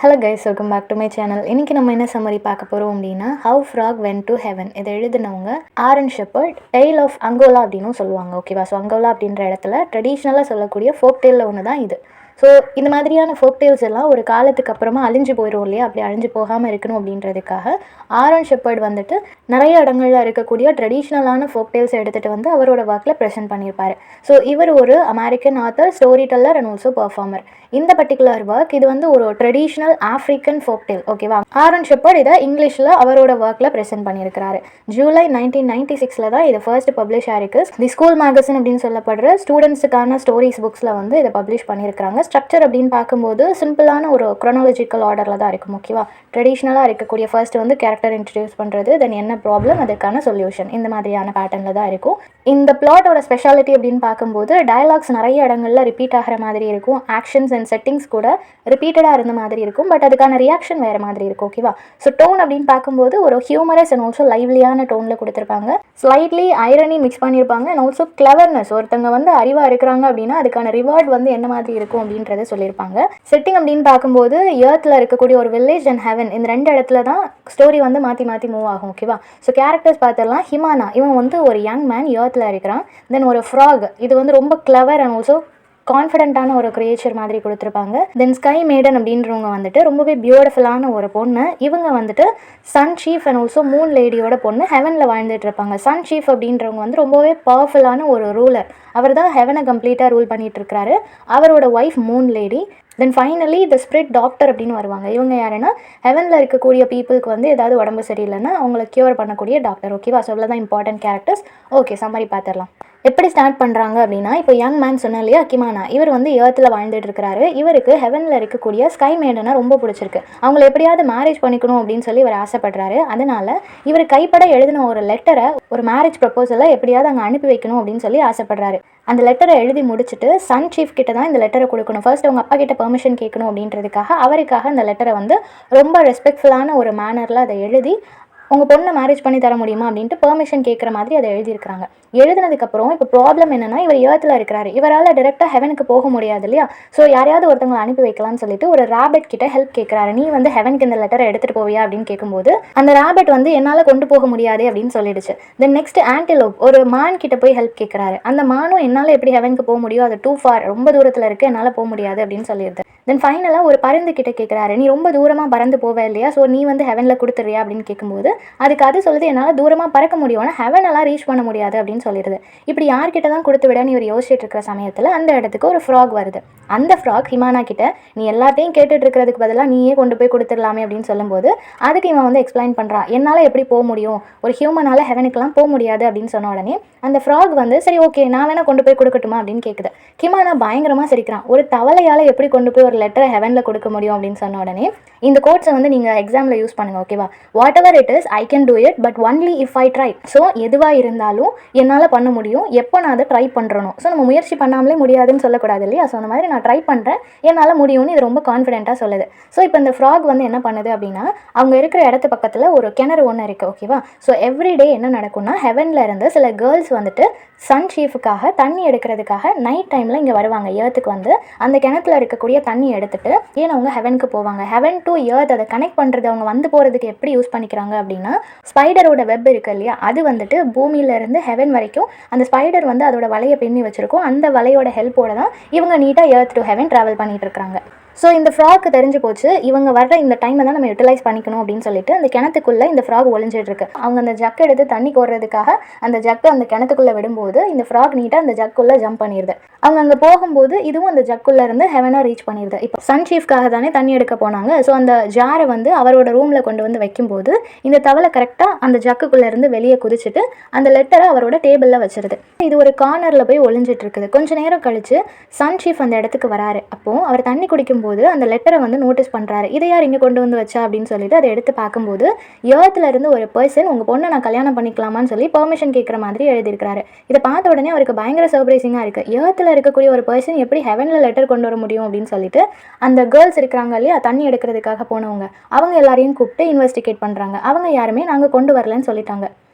Hello guys, welcome back to my channel. இன்னைக்கு நம்ம என்ன சம்மரி பார்க்க போறோம் அப்படின்னா How Frog Went to Heaven. இதை எழுதினவங்க Aaron Shepherd. Tale of Angola அப்படின்னு சொல்லுவாங்க. ஓகேவா? ஸோ அங்கோலா அப்படின்ற இடத்துல ட்ரெடிஷ்னலாக சொல்லக்கூடிய ஃபோக் டேலில் ஒன்று தான் இது. ஸோ இந்த மாதிரியான ஃபோக் டேல்ஸ் எல்லாம் ஒரு காலத்துக்கு அப்புறமா அழிஞ்சு போயிடும் இல்லையா? அப்படி அழிஞ்சு போகாமல் இருக்கணும் அப்படின்றதுக்காக ஆரன் ஷெப்பர்ட் வந்துட்டு நிறைய இடங்களில் இருக்கக்கூடிய ட்ரெடிஷ்னலான ஃபோக் டேல்ஸ் எடுத்துகிட்டு வந்து அவரோட ஒர்க்கில் ப்ரெசென்ட் பண்ணியிருப்பார். ஸோ இவர் ஒரு American author, story teller and also performer. இந்த பர்டிகுலர் ஒர்க் இது வந்து ஒரு ட்ரெடிஷ்னல் ஆஃப்ரிக்கன் ஃபோக் டேல். ஓகேவா? ஆரன் ஷெப்பர்ட் இதை இங்கிலீஷில் அவரோட ஒர்க்கில் ப்ரெசென்ட் பண்ணியிருக்கிறாரு. ஜூலை 1996 தான் இது ஃபர்ஸ்ட் பப்ளிஷ் ஆயிருக்கு. தி ஸ்கூல் மேகசின் அப்படின்னு சொல்லப்படுற ஸ்டூடெண்ட்ஸுக்கான ஸ்டோரிஸ் புக்ஸில் வந்து இதை பப்ளிஷ் பண்ணியிருக்காங்க. ஸ்ட்ரக்சர் அப்படின்னு பார்க்கும்போது சிம்பிளான ஒரு குரோனாலஜிக்கல் ஆர்டரில் தான் இருக்கும். ஓகேவா? ட்ரெடிஷ்னலாக இருக்கக்கூடிய ஃபர்ஸ்ட் வந்து கேரக்டர் இன்ட்ரடியூஸ் பண்ணுறது, தென் என்ன ப்ராப்ளம், அதுக்கான சொல்யூஷன், இந்த மாதிரியான பேட்டர்னில் தான் இருக்கும். இந்த பிளாட்டோட ஸ்பெஷாலிட்டி அப்படின்னு பார்க்கும்போது டயலாக்ஸ் நிறைய இடங்களில் ரிப்பீட் ஆகிற மாதிரி இருக்கும். ஆக்ஷன்ஸ் அண்ட் செட்டிங்ஸ் கூட ரிப்பீட்டடாக இருந்த மாதிரி இருக்கும். பட் அதுக்கான ரியாக்ஷன் வேறு மாதிரி இருக்கும். ஓகேவா? ஸோ டோன் அப்படின்னு பார்க்கும்போது ஒரு ஹியூமரஸ் அண்ட் ஆல்சோ லைவ்லியான டோனில் கொடுத்துருப்பாங்க. ஸ்லைட்லி ஐரணி மிக்ஸ் பண்ணியிருப்பாங்க அண்ட் ஆல்சோ கிளவர்னஸ். ஒருத்தங்க வந்து அறிவாக இருக்கிறாங்க அப்படின்னா அதுக்கான ரிவார்ட் வந்து என்ன மாதிரி இருக்கும் அப்படின்றத சொல்லியிருப்பாங்க. செட்டிங் அப்படின்னு பார்க்கும்போது எர்த்தில் இருக்கக்கூடிய ஒரு வில்லேஜ் அண்ட் ஹெவன், இந்த ரெண்டு இடத்துல தான் ஸ்டோரி வந்து மாற்றி மாற்றி மூவ் ஆகும். ஓகேவா? ஸோ கேரக்டர்ஸ் பார்த்துடலாம். ஹிமானா, இவன் வந்து ஒரு யங் மேன் எர்த்தில் இருக்கிறான். தென் ஒரு ஃப்ராக், இது வந்து ரொம்ப கிளவர் அண்ட் ஆல்சோ கான்ஃபிடென்ட்டான ஒரு கிரியேச்சர் மாதிரி கொடுத்துருப்பாங்க. தென் ஸ்கை மேடன் அப்படின்றவங்க வந்துட்டு ரொம்பவே பியூட்டிஃபுல்லான ஒரு பொண்ணு. இவங்க வந்துட்டு sun chief and also moon லேடியோட பொண்ணு ஹெவனில் வாழ்ந்துட்டு இருப்பாங்க. சன் சீஃப் அப்படின்றவங்க வந்து ரொம்பவே பவர்ஃபுல்லான ஒரு ரூலர். அவர் தான் ஹெவனை கம்ப்ளீட்டாக ரூல் பண்ணிட்டு இருக்கிறாரு. அவரோட wife Moon lady. Then finally the spirit doctor அப்படின்னு வருவாங்க. இவங்க யாருன்னா ஹெவனில் இருக்கக்கூடிய பீப்புளுக்கு வந்து ஏதாவது உடம்பு சரியில்லைன்னா அவங்கள க்யூர் பண்ணக்கூடிய டாக்டர். ஓகேவா? ஸோ இவ்வளோ தான் இம்பார்ட்டன்ட் கேரக்டர்ஸ். ஓகே, சம்மரி பார்த்துடலாம். எப்படி ஸ்டார்ட் பண்ணுறாங்க அப்படின்னா, இப்போ யங் மேன் சொன்ன இல்லையா, கிமானா, இவர் வந்து எர்த்தில் வாழ்ந்துட்டு இருக்கிறாரு. இவருக்கு ஹெவனில் இருக்கக்கூடிய ஸ்கை மேடனை ரொம்ப பிடிச்சிருக்கு. அவங்கள எப்படியாவது மேரேஜ் பண்ணிக்கணும் அப்படின்னு சொல்லி இவர் ஆசைப்படுறாரு. அதனால இவர் கைப்பட எழுதின ஒரு லெட்டரை, ஒரு மேரேஜ் ப்ரப்போசலை எப்படியாவது அங்கே அனுப்பி வைக்கணும் அப்படின்னு சொல்லி ஆசைப்படுறாரு. அந்த லெட்டரை எழுதி முடிச்சுட்டு சன் சீஃப் கிட்ட தான் இந்த லெட்டரை கொடுக்கணும். ஃபர்ஸ்ட் அவங்க அப்பா கிட்ட பெர்மிஷன் கேட்கணும் அப்படின்றதுக்காக அவருக்காக அந்த லெட்டரை வந்து ரொம்ப ரெஸ்பெக்ட்ஃபுல்லான ஒரு மேனரில் அதை எழுதி உங்கள் பொண்ணை மேரேஜ் பண்ணி தர முடியுமா அப்படின்ட்டு பெர்மிஷன் கேட்குற மாதிரி அதை எழுதியிருக்கிறாங்க. எழுதினதுக்கப்புறம் இப்போ ப்ராப்ளம் என்னென்னா, இவர் எர்த்தில் இருக்கிறாரு. இவரால் டேரெக்டாக ஹெவனுக்கு போக முடியாது இல்லையா? ஸோ யாரையாவது ஒருத்தவங்களை அனுப்பி வைக்கலாம்னு சொல்லிட்டு ஒரு ராபெட் கிட்ட ஹெல்ப் கேட்குறாரு. நீ வந்து ஹெவனுக்கு இந்த லெட்டரை எடுத்துகிட்டு போவியா அப்படின்னு கேட்கும்போது அந்த ராபெட் வந்து என்னால் கொண்டு போக முடியாது அப்படின்னு சொல்லிடுச்சு. தென் நெக்ஸ்ட் ஆன்டிலோப் ஒரு மான் கிட்ட போய் ஹெல்ப் கேட்குறாரு. அந்த மானும் என்னால் எப்படி ஹெவனுக்கு போக முடியும், அது டூ ஃபார், ரொம்ப தூரத்தில் இருக்குது, என்னால் போக முடியாது அப்படின்னு சொல்லிடுது. தென் ஃபைனலாக ஒரு பருந்து கிட்ட கேட்குறாரு. நீ ரொம்ப தூரமாக பறந்து போவே இல்லையா, ஸோ நீ வந்து ஹெவனில் கொடுத்துறியா அப்படின்னு கேட்கும்போது அதுக்கு அது சொல்லுது, என்னால் தூரமாக பறக்க முடியும், ஆனால் ஹெவனெல்லாம் ரீச் பண்ண முடியாது அப்படின்னு சொல்லிடுது. இப்படி யார்கிட்ட தான் கொடுத்து விடன்னு இவர் யோசிச்சுட்டு இருக்கிற சமயத்தில் அந்த இடத்துக்கு ஒரு ஃப்ராக் வருது. அந்த ஃப்ராக் ஹிமானா கிட்ட நீ எல்லாத்தையும் கேட்டுட்டு இருக்கிறதுக்கு பதிலாக நீயே கொண்டு போய் கொடுத்துடலாமே அப்படின்னு சொல்லும்போது அதுக்கு இவன் வந்து எக்ஸ்பிளைன் பண்ணுறான், என்னால் எப்படி போக முடியும், ஒரு ஹியூமனால் ஹெவனுக்கெல்லாம் போக முடியாது அப்படின்னு சொன்ன உடனே அந்த ஃப்ராக் வந்து சரி ஓகே நான் வேணால் கொண்டு போய் கொடுக்கட்டுமா அப்படின்னு கேட்குது. ஹிமானா பயங்கரமாக சிரிக்கிறான். ஒரு தவளையால் எப்படி கொண்டு போய் ஒரு லெட்டரை ஹெவனில் கொடுக்க முடியும் அப்படின்னு சொன்ன உடனே இந்த கோட்ஸை வந்து நீங்கள் எக்ஸாமில் யூஸ் பண்ணுங்கள். ஓகேவா? What ever it is, I can do it, but only if I try. So எதுவாக இருந்தாலும் என்னால் பண்ண முடியும், எப்போ நான் அதை ட்ரை பண்ணுறணும். ஸோ நம்ம முயற்சி பண்ணாமலே முடியாதுன்னு சொல்லக்கூடாது இல்லையா? ஸோ அந்த மாதிரி நான் ட்ரை பண்ணுறேன், என்னால் முடியும்னு இது ரொம்ப கான்ஃபிடென்ட்டாக சொல்லுது. ஸோ இப்போ இந்த ஃப்ராக் வந்து என்ன பண்ணுது அப்படின்னா, அவங்க இருக்கிற இடத்து பக்கத்தில் ஒரு கிணறு ஒன்று இருக்குது. ஓகேவா? ஸோ எவ்ரிடே என்ன நடக்கும்னா, ஹெவனில் இருந்து சில கேர்ள்ஸ் வந்துட்டு சன் சீஃபுக்காக தண்ணி எடுக்கிறதுக்காக நைட் டைமில் இங்கே வருவாங்க. எர்த்துக்கு வந்து அந்த கிணத்துல இருக்கக்கூடிய தண்ணி எடுத்துகிட்டு ஏன் அவங்க ஹெவனுக்கு போவாங்க. ஹெவன் டு எர்த் அதை கனெக்ட் பண்ணுறது அவங்க வந்து போகிறதுக்கு எப்படி யூஸ் பண்ணிக்கிறாங்க அப்படின்னா, ஸ்பைடரோட வெப் இருக்குது இல்லையா, அது வந்துட்டு பூமியிலேருந்து ஹெவன் வரைக்கும் அந்த ஸ்பைடர் வந்து அதோட வலையை பின்னி வச்சுருக்கோம். அந்த வலையோட ஹெல்ப்போட தான் இவங்க நீட்டாக எர்த் டு ஹெவன் ட்ராவல் பண்ணிகிட்டு இருக்காங்க. ஸோ இந்த ஃப்ராக்கு தெரிஞ்சு போச்சு, இவங்க வர்ற இந்த டைமை தான் நம்ம யூட்டிலைஸ் பண்ணிக்கணும் அப்படின்னு சொல்லிட்டு அந்த கிணத்துக்குள்ளே இந்த ஃப்ராக் ஒளிஞ்சிட்டு இருக்கு. அவங்க அந்த ஜக் எடுத்து தண்ணி கோர்றதுக்காக அந்த ஜக்கை அந்த கிணத்துக்குள்ளே விடும்போது இந்த ஃப்ராக் நீட்டாக அந்த ஜக்குள்ளே ஜம்ப் பண்ணிடுது. அவங்க அங்கே போகும்போது இதுவும் அந்த ஜக்குள்ளே இருந்து ஹெவனாக ரீச் பண்ணிடுது. இப்போ சன் சீஃப்காக தானே தண்ணி எடுக்க போனாங்க. ஸோ அந்த ஜாரை வந்து அவரோட ரூமில் கொண்டு வந்து வைக்கும்போது இந்த தவளை கரெக்டாக அந்த ஜக்குக்குள்ளே இருந்து வெளியே குதிச்சுட்டு அந்த லெட்டரை அவரோட டேபிளில் வச்சிருது. இது ஒரு கார்னரில் போய் ஒளிஞ்சிட்டு இருக்குது. கொஞ்சம் நேரம் கழிச்சு சன் சீஃப் அந்த இடத்துக்கு வராரு. அப்போது அவர் தண்ணி குடிக்கும்போது அந்த லெட்டரை வந்து நோட்டீஸ் பண்ணுறாரு. இதை யார் இங்கே கொண்டு வந்து வச்சா அப்படின்னு சொல்லிட்டு அதை எடுத்து பார்க்கும்போது எர்த்தில் இருந்து ஒரு பர்சன் உங்கள் பொண்ணை நான் கல்யாணம் பண்ணிக்கலாமான்னு சொல்லி பெர்மிஷன் கேட்குற மாதிரி எழுதியிருக்கிறாரு. இதை பார்த்த உடனே அவருக்கு பயங்கர சர்ப்ரைசிங்காக இருக்குது. எர்த்தில் இருக்கக்கூடிய ஒரு பர்சன் எப்படி ஹெவனில் லெட்டர் கொண்டு வர முடியும் அப்படின்னு சொல்லிட்டு அந்த கேர்ள்ஸ் இருக்கிறாங்க இல்லையா, தண்ணி எடுக்கிறதுக்காக போனவங்க, அவங்க எல்லாரையும் கூப்பிட்டு இன்வெஸ்டிகேட் பண்ணுறாங்க. அவங்க யாருமே நாங்கள் கொண்டு வரலன்னு சொல்லிட்டாங்க.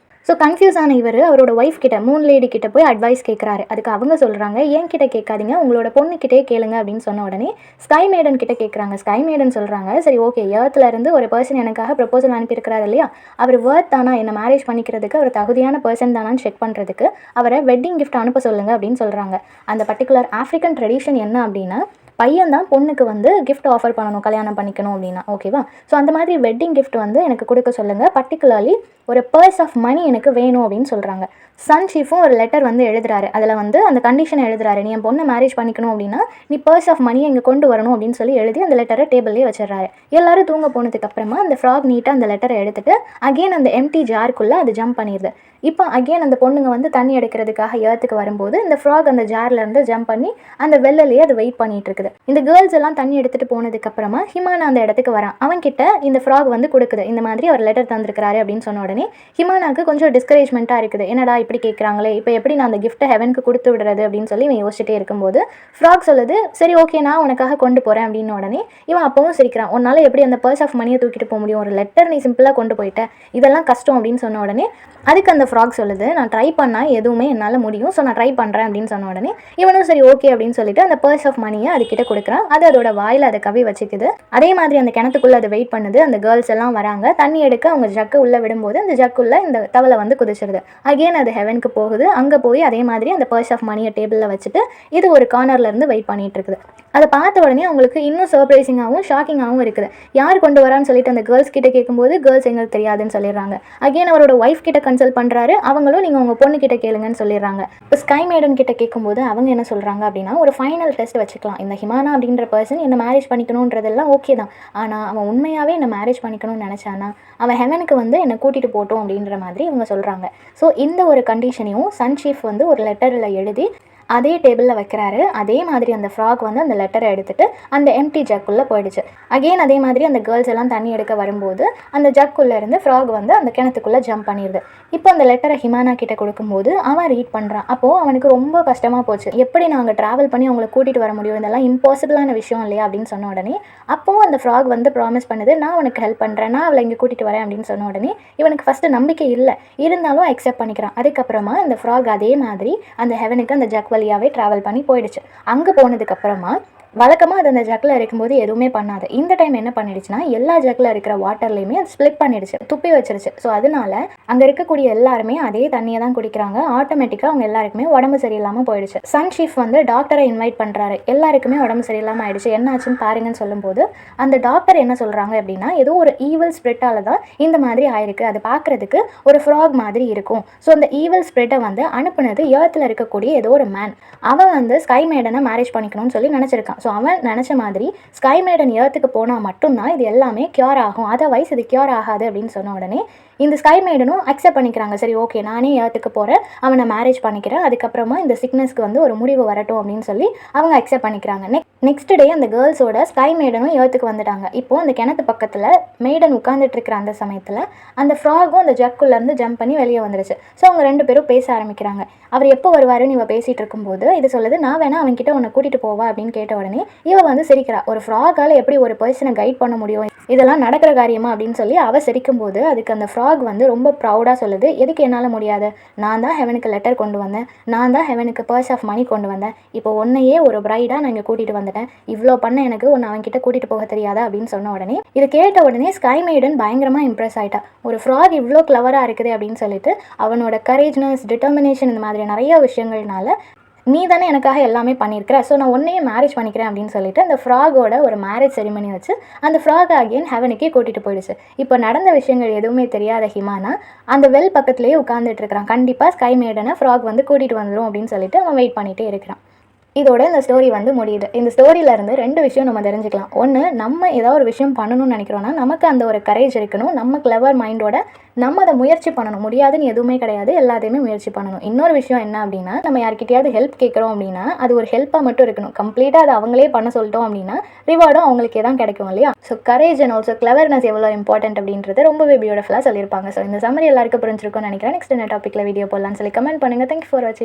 ஸோ கன்ஃபியூஸ் ஆன இவர் அவரோட ஒய்ஃப் கிட்ட மூன் லேடி கிட்ட போய் அட்வைஸ் கேட்குறாரு. அதுக்கு அவங்க சொல்கிறாங்க, என் கிட்ட கேட்காதீங்க, உங்களோட பொண்ணுக்கிட்டே கேளுங்க அப்படின்னு சொன்ன உடனே ஸ்கை மேடன் கிட்ட கேட்குறாங்க. ஸ்கை மேடன் சொல்கிறாங்க, சரி ஓகே, எர்த்தில் இருந்து ஒரு பர்சன் எனக்காக ப்ரப்போசல் அனுப்பியிருக்கிறாரு இல்லையா, அவர் வேர்த் தானா என்னை மேரேஜ் பண்ணிக்கிறதுக்கு, அவர் தகுதியான பர்சன் தானான்னு செக் பண்ணுறதுக்கு அவரை வெட்டிங் கிஃப்ட் அனுப்ப சொல்லுங்க அப்படின்னு சொல்கிறாங்க. அந்த பர்டிகுலர் ஆஃப்ரிக்கன் ட்ரெடிஷன் என்ன அப்படின்னா, பையன் தான் பொண்ணுக்கு வந்து கிஃப்ட் ஆஃபர் பண்ணணும் கல்யாணம் பண்ணிக்கணும் அப்படின்னா, ஓகேவா. ஸோ அந்த மாதிரி வெட்டிங் கிஃப்ட் வந்து எனக்கு கொடுக்க சொல்லுங்கள், பர்டிகுலர்லி ஒரு பர்ஸ் ஆஃப் மணி எனக்கு வேணும் அப்படின்னு சொல்கிறாங்க. சன் சீஃபும் ஒரு லெட்டர் வந்து எழுதுறாரு. அதில் வந்து அந்த கண்டிஷனை எழுதுறாரு, நீ என் பொண்ணை மேரேஜ் பண்ணிக்கணும் அப்படின்னா நீ பர்ஸ் ஆஃப் மணியை இங்கே கொண்டு வரணும் அப்படின்னு சொல்லி எழுதி அந்த லெட்டரை டேபிள்லேயே வச்சிடறாரு. எல்லாரும் தூங்க போனதுக்கு அப்புறமா அந்த ஃப்ராக் நீட்டாக அந்த லெட்டரை எடுத்துட்டு அகெயின் அந்த எம்டி ஜாருக்குள்ளே அது ஜம்ப் பண்ணிடுது. இப்போ அகெயின் அந்த பொண்ணுங்க வந்து தண்ணி எடுக்கிறதுக்காக ஏர்த்துக்கு வரும்போது இந்த ஃப்ராக் அந்த ஜார்லேருந்து ஜம்ப் பண்ணி அந்த வெள்ளையே அது வெயிட் பண்ணிட்டு இருக்குது. இந்த கேர்ள்ஸ் எல்லாம் தண்ணி எடுத்துகிட்டு போனதுக்கப்புறமா ஹிமானா அந்த இடத்துக்கு வரான். அவன்கிட்ட இந்த ஃப்ராக் வந்து கொடுக்குது, இந்த மாதிரி அவர் லெட்டர் தந்திருக்கிறாரு அப்படின்னு சொன்ன உடனே ஹிமானாக்கு கொஞ்சம் டிஸ்கரேஜ்மெண்ட்டாக இருக்குது. என்னடா இப்படி கேட்குறாங்களே, இப்போ எப்படி நான் அந்த கிஃப்ட்டை ஹெவனுக்கு கொடுத்து விடுறது அப்படின்னு சொல்லி இவன் யோசிச்சுட்டே இருக்கும்போது ஃப்ராக் சொல்லுது, சரி ஓகே நான் உனக்காக கொண்டு போகிறேன் அப்படின்னு உடனே இவன் அப்பவும் சிரிக்கிறான். உன்னால் எப்படி அந்த பர்ஸ் ஆஃப் மணியை தூக்கிட்டு போக முடியும், ஒரு லெட்டர் நீ சிம்பிளாக கொண்டு போயிட்ட, இதெல்லாம் கஷ்டம் அப்படின்னு சொன்ன உடனே அதுக்கு அந்த ஃப்ராக் சொல்லுது, நான் ட்ரை பண்ணால் எதுவுமே என்னால் முடியும், ஸோ நான் ட்ரை பண்ணுறேன் அப்படின்னு சொன்ன உடனே இவனும் சரி ஓகே அப்படின்னு சொல்லிட்டு அந்த பர்ஸ் ஆஃப் மணியை அதுக்கிட்ட கொடுக்குறான். அது அதோட வாயில் அதை கவி வச்சுக்குது. அதே மாதிரி அந்த கிணத்துக்குள்ளே அதை வெயிட் பண்ணுது. அந்த கேர்ள்ஸ் எல்லாம் வராங்க, தண்ணி எடுக்க அவங்க ஜக்கு உள்ளே விடும்போது அந்த ஜக்குள்ளே இந்த தவளை வந்து குதிச்சிருது. அகெயின் அது ஹெவனுக்கு போகுது. அங்கே போய் அதே மாதிரி அந்த பர்ஸ் ஆஃப் மணியை டேபிளில் வச்சுட்டு இது ஒரு கார்னர்லேருந்து வெயிட் பண்ணிட்டு இருக்குது. அதை பார்த்த உடனே அவங்களுக்கு இன்னும் சர்ப்ரைசிங்காகவும் ஷாக்கிங்காகவும் இருக்குது. யார் கொண்டு வரான்னு சொல்லிட்டு அந்த கேர்ள்ஸ் கிட்ட கேட்கும்போது கேர்ள்ஸ் எங்களுக்கு தெரியாதுன்னு சொல்லிடுறாங்க. அகெயின் அவரோட ஒய்ஃப் கிட்ட கன்சல்ட் பண்ணுறாரு, அவங்களும் நீங்கள் உங்கள் பொண்ணு கிட்ட கேளுங்கன்னு சொல்லிடுறாங்க. இப்போ ஸ்கை மேடன் கிட்ட கேட்கும்போது அவங்க என்ன சொல்கிறாங்க அப்படின்னா, ஒரு ஃபைனல் டெஸ்ட் வச்சுக்கலாம், இந்த ஹிமானா அப்படின்ற பர்சன் என்ன மேரேஜ் பண்ணிக்கணுன்றதெல்லாம் ஓகே தான், ஆனால் அவன் உண்மையாகவே என்ன மேரேஜ் பண்ணிக்கணும்னு நினச்சானா அவன் ஹெவனுக்கு வந்து என்னை கூட்டிகிட்டு போட்டோம் அப்படின்ற மாதிரி இவங்க சொல்கிறாங்க. ஸோ இந்த ஒரு கண்டிஷனையும் சன் சீஃப் வந்து ஒரு லெட்டரில் எழுதி அதே டேபிளில் வைக்கிறாரு. அதே மாதிரி அந்த ஃப்ராக் வந்து அந்த லெட்டரை எடுத்துகிட்டு அந்த எம்டி ஜக்குள்ளே போயிடுச்சு. அகெயின் அதே மாதிரி அந்த கேர்ள்ஸ் எல்லாம் தண்ணி எடுக்க வரும்போது அந்த ஜக்குள்ளே இருந்து ஃப்ராக் வந்து அந்த கிணத்துக்குள்ளே ஜம்ப் பண்ணிடுது. இப்போ அந்த லெட்டரை ஹிமானா கிட்ட கொடுக்கும்போது அவன் ரீட் பண்ணுறான். அப்போது அவனுக்கு ரொம்ப கஷ்டமாக போச்சு, எப்படி நாங்கள் ட்ராவல் பண்ணி அவங்களை கூட்டிகிட்டு வர முடியும், இதெல்லாம் இம்பாசிபிளான விஷயம் இல்லையா அப்படின்னு சொன்ன உடனே அப்போவும் அந்த ஃப்ராக் வந்து ப்ராமிஸ் பண்ணுது, நான் உனக்கு ஹெல்ப் பண்ணுறேன், நான் அவளை இங்கே கூட்டிகிட்டு வரேன் அப்படின்னு சொன்ன உடனே இவனுக்கு ஃபஸ்ட்டு நம்பிக்கை இல்லை, இருந்தாலும் அக்செப்ட் பண்ணிக்கிறான். அதுக்கப்புறமா அந்த ஃப்ராக் அதே மாதிரி அந்த ஹெவனுக்கு அந்த ஜக் வழியாகவே ட்ராவல் பண்ணி போயிடுச்சு. அங்கே போனதுக்கப்புறமா வழக்கமாக அது அந்த ஜக்கில் இருக்கும்போது எதுவுமே பண்ணாது. இந்த டைம் என்ன பண்ணிடுச்சுன்னா எல்லா ஜக்கில் இருக்கிற வாட்டர்லேயுமே அது ஸ்ப்ளிட் பண்ணிடுச்சு, துப்பி வச்சிருச்சு. ஸோ அதனால அங்கே இருக்கக்கூடிய எல்லாருமே அதே தண்ணியை தான் குடிக்கிறாங்க. ஆட்டோமேட்டிக்காக அவங்க எல்லாருக்குமே உடம்பு சரியில்லாமல் போயிடுச்சு. சன் சீஃப் வந்து டாக்டரை இன்வைட் பண்ணுறாரு, எல்லாருக்குமே உடம்பு சரியில்லாமல் ஆயிடுச்சு, என்னாச்சுன்னு பாருங்கன்னு சொல்லும்போது அந்த டாக்டர் என்ன சொல்கிறாங்க அப்படின்னா, ஏதோ ஒரு ஈவல் ஸ்ப்ரெட்டால் தான் இந்த மாதிரி ஆயிருக்கு, அது பார்க்குறதுக்கு ஒரு ஃப்ராக் மாதிரி இருக்கும். ஸோ அந்த ஈவல் ஸ்ப்ரெட்டை வந்து அனுப்புனது எர்த்தில் இருக்கக்கூடிய ஏதோ ஒரு மேன், அவன் வந்து ஸ்கை மேடனை மேரேஜ் பண்ணிக்கணும்னு சொல்லி நினச்சிருக்கான். ஸோ அவன் நினச்ச மாதிரி ஸ்கை மேடன் எர்த்துக்கு போனால் மட்டும்தான் இது எல்லாமே க்யூர் ஆகும், அதர்வைஸ் இது க்யூர் ஆகாது அப்படின்னு சொன்ன உடனே இந்த ஸ்கை மேடனும் அக்செப்ட் பண்ணிக்கிறாங்க. சரி ஓகே, நானே எர்த்துக்கு போகிறேன், அவனை மேரேஜ் பண்ணிக்கிறேன், அதுக்கப்புறமா இந்த சிக்னஸ்க்கு வந்து ஒரு முடிவு வரட்டும் அப்படின்னு சொல்லி அவங்க அக்செப்ட் பண்ணிக்கிறாங்க. நெக்ஸ்ட் டே அந்த கேர்ள்ஸோட ஸ்கை மேடனும் எர்த்துக்கு வந்துட்டாங்க. இப்போது அந்த கிணத்து பக்கத்தில் மேடன் உட்காந்துட்டு இருக்கிற அந்த சமயத்தில் அந்த ஃப்ராகும் அந்த ஜக்குள்ளேருந்து ஜம்ப் பண்ணி வெளியே வந்துருச்சு. ஸோ அவங்க ரெண்டு பேரும் பேச ஆரம்பிக்கிறாங்க. அவர் எப்போ வருவாருன்னு இவ பேசிகிட்டு இருக்கும்போது இது சொல்லுது, நான் வேணா அவன்கிட்ட உன்னை கூட்டிகிட்டு போவா அப்படின்னு கேட்ட உடனே இவ வந்து சிரிக்கிறா. ஒரு ஃப்ராகால் எப்படி ஒரு பர்சனை கைட் பண்ண முடியும், இதெல்லாம் நடக்கிற காரியமா அப்படின்னு சொல்லி அவ சிரிக்கும் போது அதுக்கு அந்த ஃப்ராக் வந்து ரொம்ப ப்ரௌடாக சொல்லுது, எதுக்கு என்னால் முடியாது, நான் தான் ஹெவனுக்கு லெட்டர் கொண்டு வந்தேன், நான் தான் ஹெவனுக்கு பர்ஸ் ஆஃப் மணி கொண்டு வந்தேன், இப்போ உன்னையே ஒரு பிரைடாக நான் இங்கே கூட்டிகிட்டு வந்துட்டேன், இவ்வளோ பண்ண எனக்கு உன்னை அவன்கிட்ட கூட்டிகிட்டு போக தெரியாதா அப்படின்னு சொன்ன உடனே இது கேட்ட உடனே ஸ்கை மேடன் பயங்கரமாக இம்ப்ரெஸ் ஆகிட்டா. ஒரு ஃப்ராக் இவ்வளோ கிளவராக இருக்குது அப்படின்னு சொல்லிட்டு அவனோட கரேஜ்னஸ், டிட்டர்மினேஷன், இந்த மாதிரி நிறைய விஷயங்கள்னால நீ தானே எனக்காக எல்லாமே பண்ணியிருக்கிற, ஸோ நான் உன்னையே மேரேஜ் பண்ணிக்கிறேன் அப்படின்னு சொல்லிட்டு அந்த ஃப்ராகோட ஒரு மேரேஜ் செரிமனி வச்சு அந்த ஃப்ராக் அகெயின் ஹெவனுக்கே கூட்டிகிட்டு போயிடுச்சு. இப்போ நடந்த விஷயங்கள் எதுவுமே தெரியாத ஹிமானா அந்த வெல் பக்கத்துலேயே உட்காந்துட்டு இருக்கிறான். கண்டிப்பாக ஸ்கை மேடனை ஃப்ராக் வந்து கூட்டிகிட்டு வந்துடும் அப்படின்னு சொல்லிட்டு அவன் வெயிட் பண்ணிகிட்டே இருக்கிறான். இதோட இந்த ஸ்டோரி வந்து முடியுது. இந்த ஸ்டோரியிலேருந்து ரெண்டு விஷயம் நம்ம தெரிஞ்சுக்கலாம். ஒன்று, நம்ம ஏதாவது ஒரு விஷயம் பண்ணணும்னு நினைக்கிறோன்னா நமக்கு அந்த ஒரு கரேஜ் இருக்கணும், நம்ம கிளவர் மைண்டோட நம்ம அதை முயற்சி பண்ணணும், முடியாதுன்னு எதுவுமே கிடையாது, எல்லாத்தையுமே முயற்சி பண்ணணும். இன்னொரு விஷயம் என்ன அப்படின்னா, நம்ம யார்கிட்டயாவது ஹெல்ப் கேட்குறோம் அப்படின்னா அது ஒரு ஹெல்ப்பாக மட்டும் இருக்கணும், கம்ப்ளீட்டாக அதை அவங்களே பண்ண சொல்லிட்டோம் அப்படின்னா ரிவார்டும் அவங்களுக்கே தான் கிடைக்கும் இல்லையா. So courage and also cleverness எவ்வளோ இம்பார்ட்டன்ட் அப்படின்றது ரொம்பவே பியூட்டிஃபுல்லாக சொல்லியிருப்பாங்க. ஸோ இந்த சம்மரி எல்லாருக்கும் புரிஞ்சிருக்கும்னு நினைக்கிறேன். நெக்ஸ்ட் என்ன டாப்பிக்கில் வீடியோ போடலான்னு சொல்லி கமெண்ட் பண்ணுங்கள். தேங்க்யூ ஃபார் வாட்சிங்.